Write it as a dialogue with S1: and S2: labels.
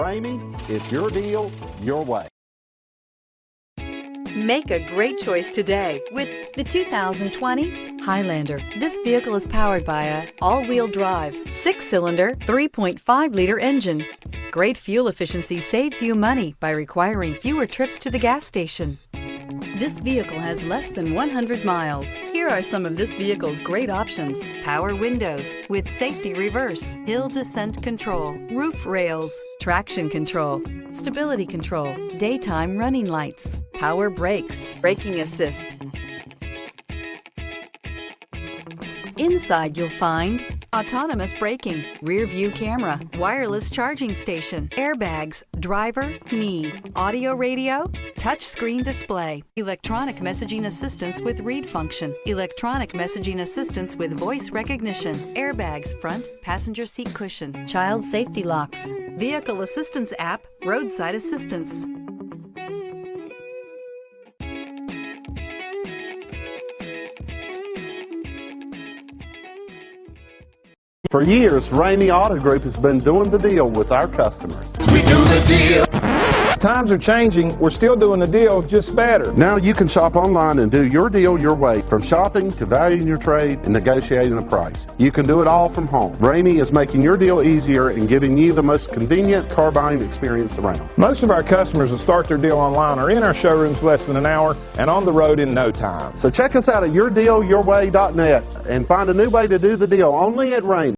S1: Ramey, it's your deal, your way.
S2: Make a great choice today with the 2020 Highlander. This vehicle is powered by a all-wheel drive, 6-cylinder, 3.5-liter engine. Great fuel efficiency saves you money by requiring fewer trips to the gas station. This vehicle has less than 100 miles. Here are some of this vehicle's great options: power windows with safety reverse, hill descent control, roof rails, traction control, stability control, daytime running lights, power brakes, braking assist. Inside you'll find autonomous braking, rear view camera, wireless charging station, airbags, driver, knee, audio radio, touch screen display, electronic messaging assistance with read function, electronic messaging assistance with voice recognition, airbags, front passenger seat cushion, child safety locks, vehicle assistance app, roadside assistance.
S1: For years, Ramey Auto Group has been doing the deal with our customers.
S3: We do the deal. Times are changing. We're still doing the deal, just better.
S1: Now you can shop online and do your deal your way, from shopping to valuing your trade and negotiating a price. You can do it all from home. Ramey is making your deal easier and giving you the most convenient car buying experience around.
S3: Most of our customers that start their deal online are in our showrooms less than an hour and on the road in no time.
S1: So check us out at yourdealyourway.net and find a new way to do the deal only at Ramey.